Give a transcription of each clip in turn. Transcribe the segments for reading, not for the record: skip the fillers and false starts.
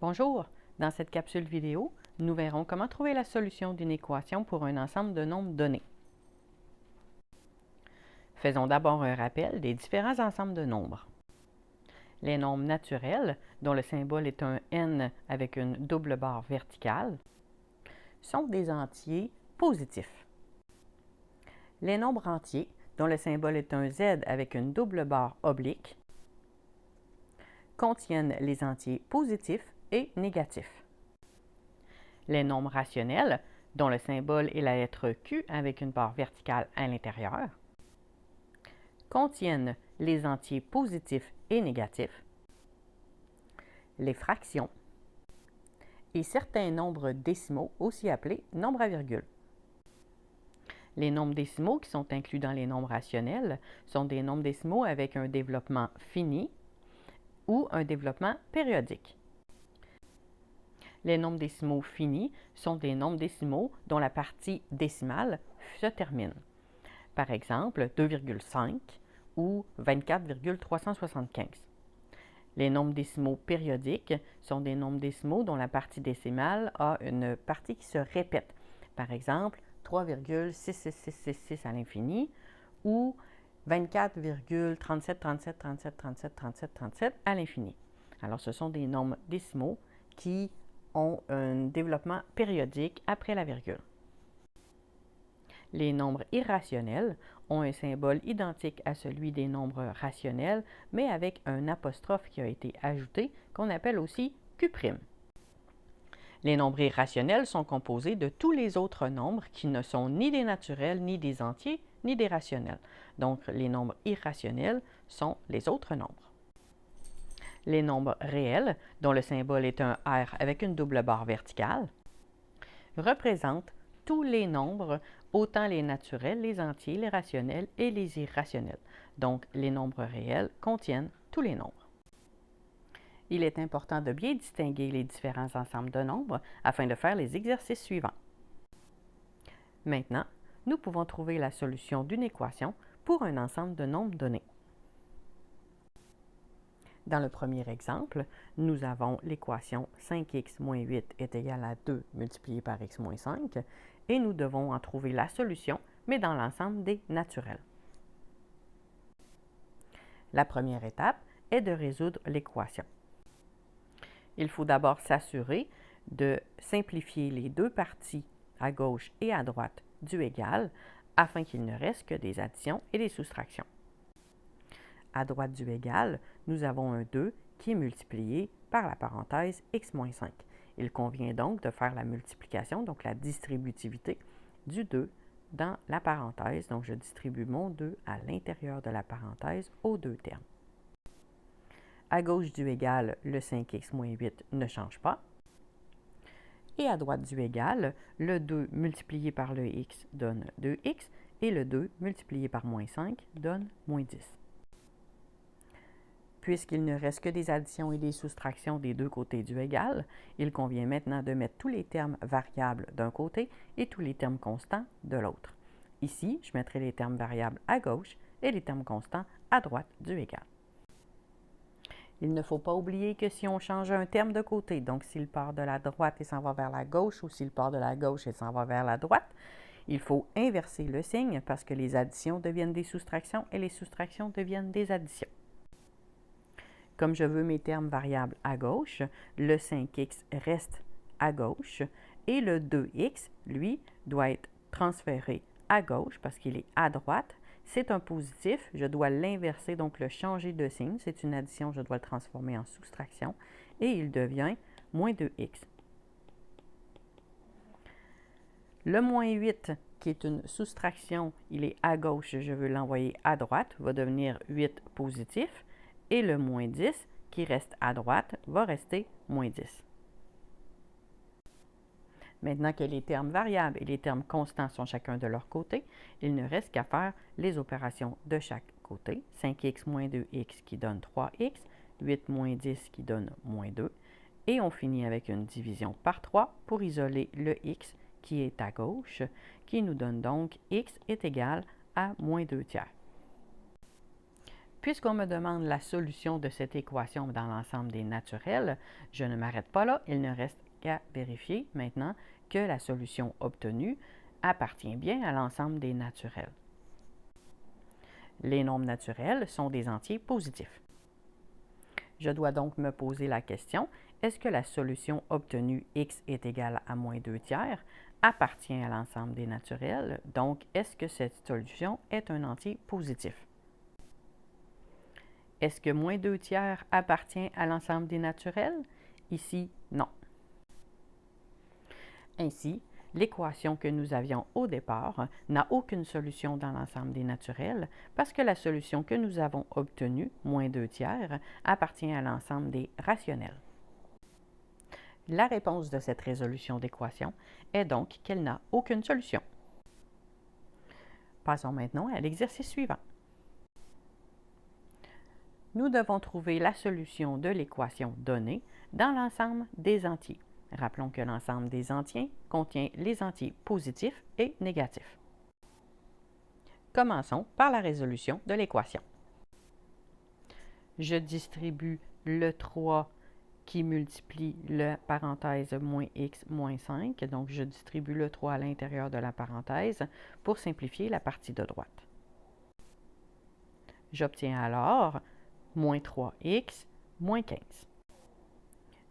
Bonjour! Dans cette capsule vidéo, nous verrons comment trouver la solution d'une équation pour un ensemble de nombres donnés. Faisons d'abord un rappel des différents ensembles de nombres. Les nombres naturels, dont le symbole est un n avec une double barre verticale, sont des entiers positifs. Les nombres entiers, dont le symbole est un z avec une double barre oblique, contiennent les entiers positifs et négatifs. Les nombres rationnels, dont le symbole est la lettre Q avec une barre verticale à l'intérieur, contiennent les entiers positifs et négatifs, les fractions et certains nombres décimaux, aussi appelés nombres à virgule. Les nombres décimaux qui sont inclus dans les nombres rationnels sont des nombres décimaux avec un développement fini ou un développement périodique. Les nombres décimaux finis sont des nombres décimaux dont la partie décimale se termine. Par exemple, 2,5 ou 24,375. Les nombres décimaux périodiques sont des nombres décimaux dont la partie décimale a une partie qui se répète. Par exemple, 3,66666 à l'infini ou 24,3737373737 à l'infini. Alors, ce sont des nombres décimaux qui ont un développement périodique après la virgule. Les nombres irrationnels ont un symbole identique à celui des nombres rationnels, mais avec un apostrophe qui a été ajouté, qu'on appelle aussi Q'. Les nombres irrationnels sont composés de tous les autres nombres qui ne sont ni des naturels, ni des entiers, ni des rationnels. Donc, les nombres irrationnels sont les autres nombres. Les nombres réels, dont le symbole est un R avec une double barre verticale, représentent tous les nombres, autant les naturels, les entiers, les rationnels et les irrationnels. Donc, les nombres réels contiennent tous les nombres. Il est important de bien distinguer les différents ensembles de nombres afin de faire les exercices suivants. Maintenant, nous pouvons trouver la solution d'une équation pour un ensemble de nombres donnés. Dans le premier exemple, nous avons l'équation 5x moins 8 est égal à 2 multiplié par x moins 5 et nous devons en trouver la solution, mais dans l'ensemble des naturels. La première étape est de résoudre l'équation. Il faut d'abord s'assurer de simplifier les deux parties à gauche et à droite du égal afin qu'il ne reste que des additions et des soustractions. À droite du égal, nous avons un 2 qui est multiplié par la parenthèse x moins 5. Il convient donc de faire la multiplication, donc la distributivité du 2 dans la parenthèse. Donc, je distribue mon 2 à l'intérieur de la parenthèse aux deux termes. À gauche du égal, le 5x moins 8 ne change pas. Et à droite du égal, le 2 multiplié par le x donne 2x et le 2 multiplié par moins 5 donne moins 10. Puisqu'il ne reste que des additions et des soustractions des deux côtés du égal, il convient maintenant de mettre tous les termes variables d'un côté et tous les termes constants de l'autre. Ici, je mettrai les termes variables à gauche et les termes constants à droite du égal. Il ne faut pas oublier que si on change un terme de côté, donc s'il part de la droite et s'en va vers la gauche ou s'il part de la gauche et s'en va vers la droite, il faut inverser le signe parce que les additions deviennent des soustractions et les soustractions deviennent des additions. Comme je veux mes termes variables à gauche, le 5x reste à gauche et le 2x, lui, doit être transféré à gauche parce qu'il est à droite. C'est un positif, je dois l'inverser, donc le changer de signe. C'est une addition, je dois le transformer en soustraction et il devient moins 2x. Le moins 8, qui est une soustraction, il est à gauche, je veux l'envoyer à droite, va devenir 8 positif. Et le moins 10, qui reste à droite, va rester moins 10. Maintenant que les termes variables et les termes constants sont chacun de leur côté, il ne reste qu'à faire les opérations de chaque côté. 5x moins 2x qui donne 3x, 8 moins 10 qui donne moins 2. Et on finit avec une division par 3 pour isoler le x qui est à gauche, qui nous donne donc x est égal à moins 2 tiers. Puisqu'on me demande la solution de cette équation dans l'ensemble des naturels, je ne m'arrête pas là, il ne reste qu'à vérifier maintenant que la solution obtenue appartient bien à l'ensemble des naturels. Les nombres naturels sont des entiers positifs. Je dois donc me poser la question, est-ce que la solution obtenue x est égale à moins 2 tiers appartient à l'ensemble des naturels, donc est-ce que cette solution est un entier positif? Est-ce que moins 2 tiers appartient à l'ensemble des naturels? Ici, non. Ainsi, l'équation que nous avions au départ n'a aucune solution dans l'ensemble des naturels parce que la solution que nous avons obtenue, moins 2 tiers, appartient à l'ensemble des rationnels. La réponse de cette résolution d'équation est donc qu'elle n'a aucune solution. Passons maintenant à l'exercice suivant. Nous devons trouver la solution de l'équation donnée dans l'ensemble des entiers. Rappelons que l'ensemble des entiers contient les entiers positifs et négatifs. Commençons par la résolution de l'équation. Je distribue le 3 qui multiplie la parenthèse moins x moins 5. Donc, je distribue le 3 à l'intérieur de la parenthèse pour simplifier la partie de droite. J'obtiens alors moins 3x moins 15.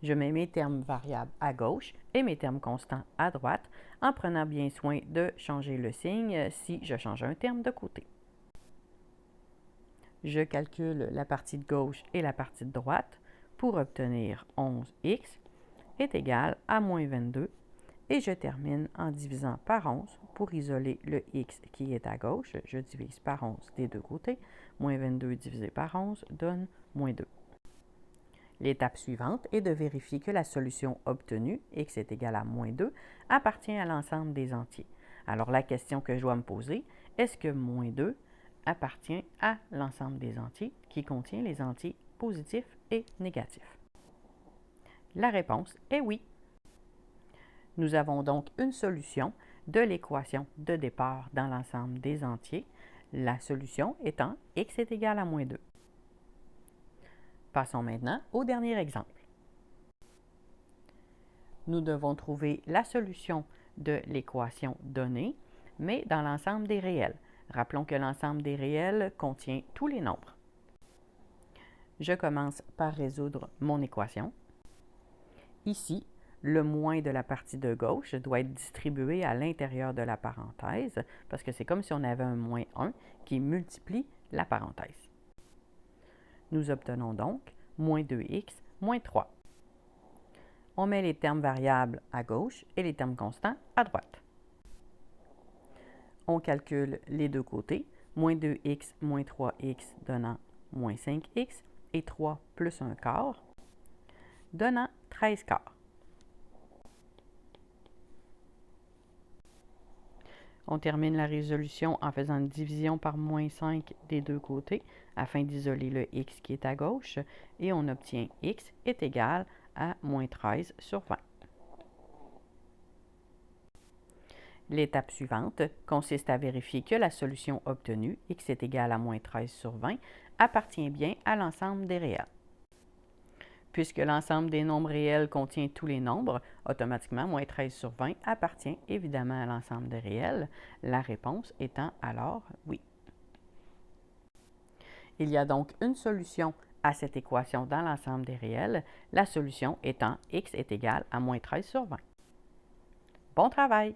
Je mets mes termes variables à gauche et mes termes constants à droite en prenant bien soin de changer le signe si je change un terme de côté. Je calcule la partie de gauche et la partie de droite pour obtenir 11x est égal à moins 22 et je termine en divisant par 11 pour isoler le x qui est à gauche. Je divise par 11 des deux côtés. Moins 22 divisé par 11 donne moins 2. L'étape suivante est de vérifier que la solution obtenue, x est égal à moins 2, appartient à l'ensemble des entiers. Alors la question que je dois me poser, est-ce que moins 2 appartient à l'ensemble des entiers qui contient les entiers positifs et négatifs? La réponse est oui. Nous avons donc une solution de l'équation de départ dans l'ensemble des entiers, la solution étant x est égal à moins 2. Passons maintenant au dernier exemple. Nous devons trouver la solution de l'équation donnée, mais dans l'ensemble des réels. Rappelons que l'ensemble des réels contient tous les nombres. Je commence par résoudre mon équation. Ici, le moins de la partie de gauche doit être distribué à l'intérieur de la parenthèse, parce que c'est comme si on avait un moins 1 qui multiplie la parenthèse. Nous obtenons donc moins 2x moins 3. On met les termes variables à gauche et les termes constants à droite. On calcule les deux côtés, moins 2x moins 3x donnant moins 5x et 3 plus 1 quart, donnant 13 quarts. On termine la résolution en faisant une division par moins 5 des deux côtés afin d'isoler le x qui est à gauche et on obtient x est égal à moins 13 sur 20. L'étape suivante consiste à vérifier que la solution obtenue, x est égal à moins 13 sur 20, appartient bien à l'ensemble des réels. Puisque l'ensemble des nombres réels contient tous les nombres, automatiquement, moins 13 sur 20 appartient évidemment à l'ensemble des réels, la réponse étant alors oui. Il y a donc une solution à cette équation dans l'ensemble des réels, la solution étant x est égal à moins 13 sur 20. Bon travail!